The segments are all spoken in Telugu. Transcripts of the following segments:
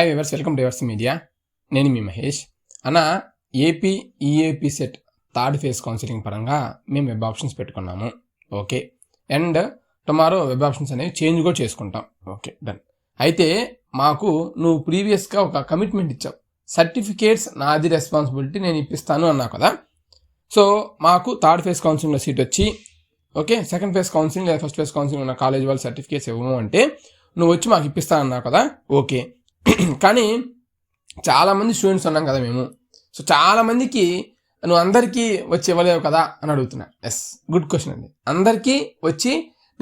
Hi viewers, welcome to yours media. నేను మీ మహేష్ అన్న. AP EAP set third phase counselling పరంగా మేము వెబ్ ఆప్షన్స్ పెట్టుకున్నాము. Okay, and tomorrow web options అనేవి చేంజ్ కూడా చేసుకుంటాం. Okay, done. అయితే మాకు నువ్వు ప్రీవియస్గా ఒక కమిట్మెంట్ ఇచ్చావు, సర్టిఫికేట్స్ నాది రెస్పాన్సిబిలిటీ, నేను ఇప్పిస్తాను అన్నావు కదా. సో మాకు థర్డ్ ఫేజ్ కౌన్సిలింగ్లో సీట్ వచ్చి, ఓకే, సెకండ్ ఫేజ్ కౌన్సిలింగ్ లేదా ఫస్ట్ ఫేజ్ కౌన్సిలింగ్ ఉన్న కాలేజ్ వాళ్ళు సర్టిఫికేట్స్ ఇవ్వము అంటే నువ్వు వచ్చి మాకు ఇప్పిస్తాను అన్నావు కదా. ఓకే, కానీ చాలామంది స్టూడెంట్స్ ఉన్నాం కదా మేము. సో చాలామందికి నువ్వు అందరికీ వచ్చి ఇవ్వలేవు కదా అని అడుగుతున్నా. ఎస్, గుడ్ క్వశ్చన్ అండి. అందరికీ వచ్చి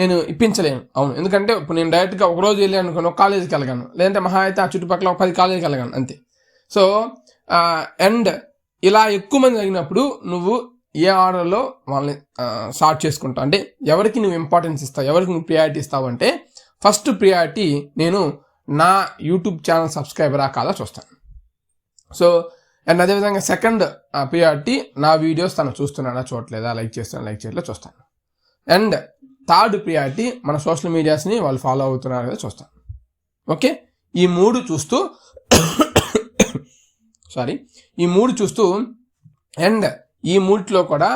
నేను ఇప్పించలేను, అవును. ఎందుకంటే ఇప్పుడు నేను డైరెక్ట్గా ఒకరోజు వెళ్ళాను అనుకోను, ఒక కాలేజీకి వెళ్ళగాను, లేదంటే మహా అయితే ఆ చుట్టుపక్కల ఒక 10 కాలేజీకి వెళ్ళగాను అంతే. సో అండ్ ఇలా ఎక్కువ మంది జరిగినప్పుడు నువ్వు ఏ ఆర్డర్లో వాళ్ళని సార్ట్ చేసుకుంటావు అంటే ఎవరికి నువ్వు ఇంపార్టెన్స్ ఇస్తావు, ఎవరికి నువ్వు ప్రియారిటీ ఇస్తావు అంటే ఫస్ట్ ప్రియారిటీ నేను నా యూట్యూబ్ ఛానల్ సబ్స్క్రైబరా కాదా చూస్తాను. సో అండ్ అదేవిధంగా సెకండ్ ప్రియారిటీ నా వీడియోస్ తను చూస్తున్నాడా చూడలేదా, లైక్ చేస్తున్నా లైక్ చేయట్లేదు చూస్తాను. అండ్ థర్డ్ ప్రియారిటీ మన సోషల్ మీడియాస్ని వాళ్ళు ఫాలో అవుతున్నారు కదా చూస్తాను. ఓకే, ఈ మూడు చూస్తూ అండ్ ఈ మూడిట్లో కూడా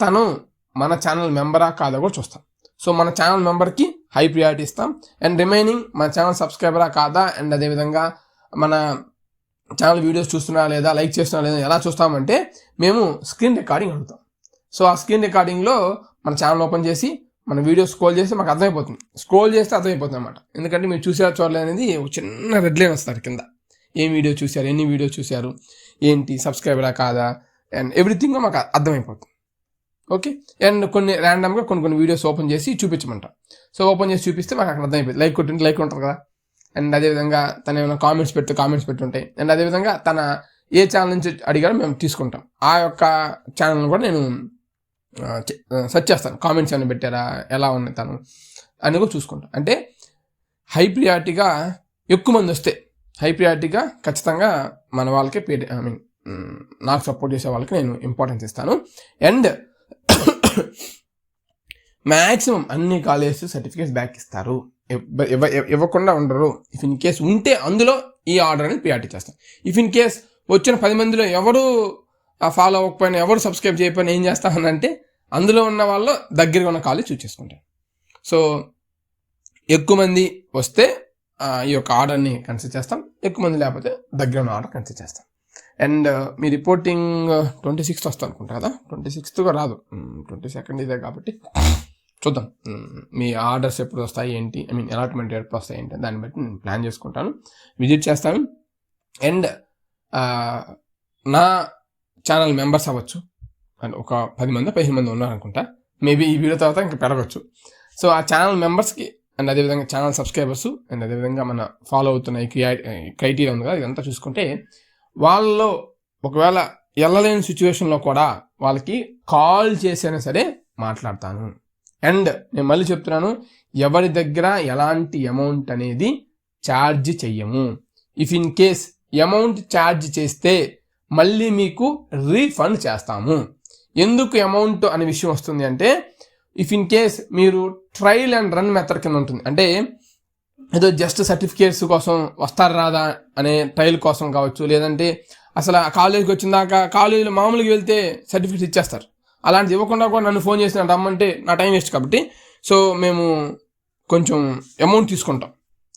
తను మన ఛానల్ మెంబరా కాదా కూడా చూస్తాం. సో మన ఛానల్ మెంబర్కి హై ప్రియారిటీ ఇస్తాం, అండ్ రిమైనింగ్ మన ఛానల్ సబ్స్క్రైబరా కాదా, అండ్ అదేవిధంగా మన ఛానల్ వీడియోస్ చూస్తున్నా లేదా, లైక్ చేస్తున్నా లేదా ఎలా చూస్తామంటే మేము స్క్రీన్ రికార్డింగ్ అడుగుతాం. సో ఆ స్క్రీన్ రికార్డింగ్లో మన ఛానల్ ఓపెన్ చేసి మన వీడియో స్క్రోల్ చేస్తే మాకు అర్థమైపోతుంది, స్క్రోల్ చేస్తే అర్థమైపోతుంది అనమాట. ఎందుకంటే మీరు చూసారా చూడలేదు అనేది ఒక చిన్న రెడ్ లైన్ వస్తారు కింద. ఏం వీడియో చూశారు, ఎన్ని వీడియో చూశారు, ఏంటి, సబ్స్క్రైబరా కాదా, అండ్ ఎవ్రీథింగ్ మాకు అర్థమైపోతుంది. ఓకే, అండ్ కొన్ని ర్యాండమ్గా కొన్ని వీడియోస్ ఓపెన్ చేసి చూపించమంటాం. సో ఓపెన్ చేసి చూపిస్తే మాకు అక్కడ అర్థమైపోయింది. లైక్ కొట్టింటే లైక్ ఉంటుంది కదా, అండ్ అదేవిధంగా తను ఏమైనా కామెంట్స్ పెట్టుంటాయి, అండ్ అదేవిధంగా తన ఏ ఛానల్ నుంచి అడిగారో మేము తీసుకుంటాం. ఆ యొక్క ఛానల్ని కూడా నేను సెర్చ్ చేస్తాను, కామెంట్స్ ఏమైనా పెట్టారా, ఎలా ఉన్నాయి తను అని కూడా చూసుకుంటాం. అంటే హై ప్రియారిటీగా ఎక్కువ మంది వస్తే హై ప్రియారిటీగా ఖచ్చితంగా మన వాళ్ళకి నాకు సపోర్ట్ చేసే వాళ్ళకి నేను ఇంపార్టెన్స్ ఇస్తాను. అండ్ మ్యాక్సిమం అన్ని కాలేజెస్ సర్టిఫికేట్స్ బ్యాక్ ఇస్తారు, ఇవ్వకుండా ఉండరు. ఇఫ్ ఇన్ కేస్ ఉంటే అందులో ఈ ఆర్డర్ అనేది ప్రియారిటీ చేస్తాం. ఇఫ్ ఇన్ కేస్ వచ్చిన 10 మందిలో ఎవరు ఫాలో అవ్వకపోయినా, ఎవరు సబ్స్క్రైబ్ చేయకపోయినా ఏం చేస్తామనంటే అందులో ఉన్న వాళ్ళు దగ్గరగా ఉన్న కాలేజ్ చూస్ చేసుకుంటాం. సో ఎక్కువ మంది వస్తే ఈ యొక్క ఆర్డర్ని కన్సిడర్ చేస్తాం, ఎక్కువ మంది లేకపోతే దగ్గర ఉన్న ఆర్డర్ కన్సిడర్ చేస్తాం. అండ్ మీ రిపోర్టింగ్ 26th వస్తుంది అనుకుంటా కదా, 26th రాదు, 22nd ఇదే కాబట్టి చూద్దాం మీ ఆర్డర్స్ ఎప్పుడు వస్తాయి ఏంటి, అలాట్మెంట్ ఎప్పుడు వస్తాయి ఏంటి దాన్ని బట్టి నేను ప్లాన్ చేసుకుంటాను, విజిట్ చేస్తాను. అండ్ నా ఛానల్ మెంబర్స్ అవ్వచ్చు, అండ్ ఒక 10 మంది 15 మంది ఉన్నారనుకుంటా, మేబీ ఈ వీడియో తర్వాత ఇంకా పెరగచ్చు. సో ఆ ఛానల్ మెంబర్స్కి అండ్ అదేవిధంగా ఛానల్ సబ్స్క్రైబర్స్ అండ్ అదేవిధంగా మన ఫాలో అవుతున్న ఈ క్రైటీరియా ఉంది కదా, ఇదంతా చూసుకుంటే వాళ్ళలో ఒకవేళ వెళ్ళలేని సిచ్యువేషన్లో కూడా వాళ్ళకి కాల్ చేసైనా సరే మాట్లాడతాను. అండ్ నేను మళ్ళీ చెప్తున్నాను, ఎవరి దగ్గర ఎలాంటి అమౌంట్ అనేది ఛార్జ్ చెయ్యము. If in case amount charge చేస్తే మళ్ళీ మీకు రీఫండ్ చేస్తాము. ఎందుకు అమౌంట్ అనే విషయం వస్తుంది అంటే, ఇఫ్ ఇన్ కేస్ మీరు ట్రయల్ అండ్ రన్ మెథడ్ కింద ఉంటుంది, అంటే ఏదో జస్ట్ సర్టిఫికేట్స్ కోసం వస్తారా రాదా అనే ట్రయల్ కోసం కావచ్చు, లేదంటే అసలు ఆ కాలేజీకి వచ్చిందాక కాలేజీలో మామూలుగా వెళ్తే సర్టిఫికేట్స్ ఇచ్చేస్తారు, అలాంటిది ఇవ్వకుండా కూడా నన్ను ఫోన్ చేసి రమ్మంటే నా టైం వేస్ట్ కాబట్టి, సో మేము కొంచెం అమౌంట్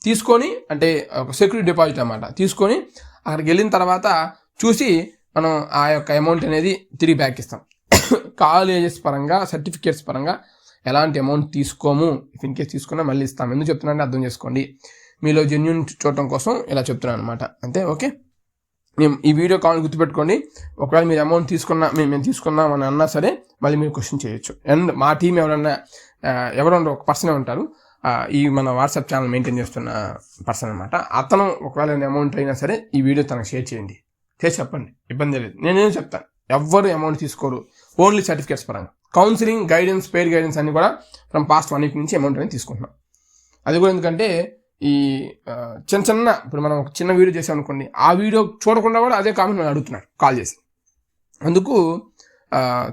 తీసుకొని అంటే ఒక సెక్యూరిటీ డిపాజిట్ అన్నమాట, తీసుకొని అక్కడికి వెళ్ళిన తర్వాత చూసి మనం ఆ యొక్క అమౌంట్ అనేది తిరిగి బ్యాక్ ఇస్తాం. కాలేజెస్ పరంగా సర్టిఫికేట్స్ పరంగా ఎలాంటి అమౌంట్ తీసుకోము. ఇఫ్ ఇన్ కేస్ తీసుకున్నా మళ్ళీ ఇస్తాం. ఎందుకు చెప్తున్నానంటే అర్థం చేసుకోండి, మీలో జెన్యూన్ చూడటం కోసం ఇలా చెప్తున్నాను అనమాట, అంతే. ఓకే, మేము ఈ వీడియో కాల్ గుర్తుపెట్టుకోండి. ఒకవేళ మీరు అమౌంట్ మేము తీసుకున్నామని అన్నా సరే మళ్ళీ మీరు క్వశ్చన్ చేయొచ్చు. అండ్ మా టీం ఎవరన్నా ఒక పర్సనే ఉంటారు, ఈ మన వాట్సాప్ ఛానల్ మెయింటైన్ చేస్తున్న పర్సన్ అనమాట. అతను ఒకవేళ అమౌంట్ అయినా సరే ఈ వీడియో తనకు షేర్ చేయండి, చేసి చెప్పండి, ఇబ్బంది లేదు. నేనేం చెప్తాను, ఎవ్వరు అమౌంట్ తీసుకోరు, ఓన్లీ సర్టిఫికేట్స్ పరంగా. కౌన్సిలింగ్ గైడెన్స్, పెయిడ్ గైడెన్స్ అన్ని కూడా ఫ్రమ్ పాస్ట్ 1 week నుంచి అమౌంట్ అనేది తీసుకుంటున్నాం. అది కూడా ఎందుకంటే ఈ చిన్న ఇప్పుడు మనం ఒక చిన్న వీడియో చేసాం అనుకోండి, ఆ వీడియో చూడకుండా కూడా అదే కామెంట్ నన్ను అడుగుతున్నాడు కాల్ చేసి, అందుకు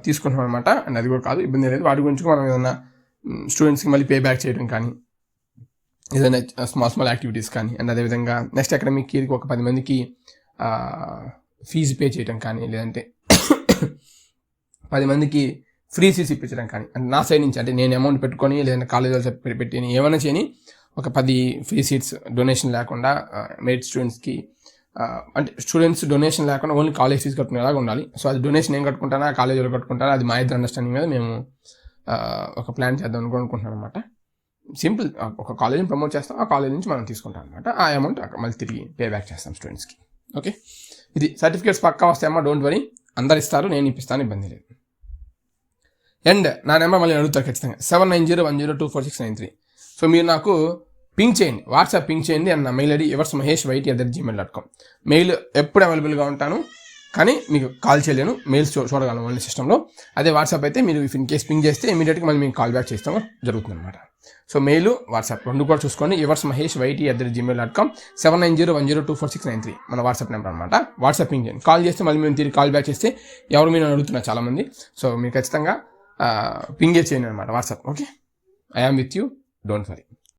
తీసుకుంటున్నాం అనమాట. అండ్ అది కూడా కాదు, ఇబ్బంది లేదు. వాటి గురించి మనం ఏదన్నా స్టూడెంట్స్కి మళ్ళీ పే బ్యాక్ చేయడం కానీ ఏదైనా స్మాల్ యాక్టివిటీస్ కానీ, అండ్ అదేవిధంగా నెక్స్ట్ అకాడమిక్ ఇయర్కి ఒక 10 మందికి ఫీజు పే చేయడం కానీ, లేదంటే 10 మందికి ఫ్రీ సీట్స్ ఇప్పించడం కానీ, అంటే నా సైడ్ నుంచి, అంటే నేను అమౌంట్ పెట్టుకొని లేదంటే కాలేజీలో పెట్టి ఏమైనా చేయని ఒక 10 ఫ్రీ సీట్స్ డొనేషన్ లేకుండా మెరిట్ స్టూడెంట్స్కి, అంటే స్టూడెంట్స్ డొనేషన్ లేకుండా ఓన్లీ కాలేజ్ ఫీజు కట్టుకునేలాగా ఉండాలి. సో అది డొనేషన్ ఏం కట్టుకుంటానా, కాలేజీలో కట్టుకుంటానా, అది మా ఇద్దరు అండర్స్టాండింగ్ మీద మేము ఒక ప్లాన్ చేద్దాం అనుకుంటున్నాం అనమాట. సింపుల్, ఒక కాలేజీని ప్రమోట్ చేస్తాం, ఆ కాలేజ్ నుంచి మనం తీసుకుంటాం అనమాట. ఆ అమౌంట్ మళ్ళీ తిరిగి పే బ్యాక్ చేస్తాం స్టూడెంట్స్కి. ఓకే, ఇది సర్టిఫికేట్స్ పక్కా వస్తాయమ్మా, డోంట్ వరీ, అందరు ఇస్తారు, నేను ఇప్పిస్తాను, ఇబ్బంది లేదు. అండ్ నా నెంబర్ మళ్ళీ అడుగుతారు ఖచ్చితంగా, 7901024693. సో మీరు నాకు పింక్ చేయండి, వాట్సాప్ పింక్ చేయండి, అండ్ నా మెయిల్ ఐడి eversmahesh@gmail.com. మెయిల్ ఎప్పుడు అవైలబుల్గా ఉంటాను, కానీ మీకు కాల్ చేయలేను, మెయిల్స్ చూడగలను ఓన్లీ సిస్టంలో. అదే వాట్సాప్ అయితే మీరు ఇఫ్ ఇన్ కేస్ పింక్ చేస్తే ఇమీడియట్గా మళ్ళీ మీకు కాల్ బ్యాక్ చేస్తాము జరుగుతుంది అనమాట. సో మెయిల్, వాట్సాప్ రెండు కూడా చూసుకోండి. eversmahesh@gmail.com, 7901024693 మన వాట్సాప్ నెంబర్ అనమాట. వాట్సాప్ పింక్ చేయండి, కాల్ చేస్తే మళ్ళీ మేము తిరిగి కాల్ బ్యాక్ చేస్తే ఎవరు మీరు అడుగుతున్నారు చాలామంది. సో మీరు ఖచ్చితంగా పింగే చేయండి అనమాట WhatsApp. Okay, I am with you, don't worry.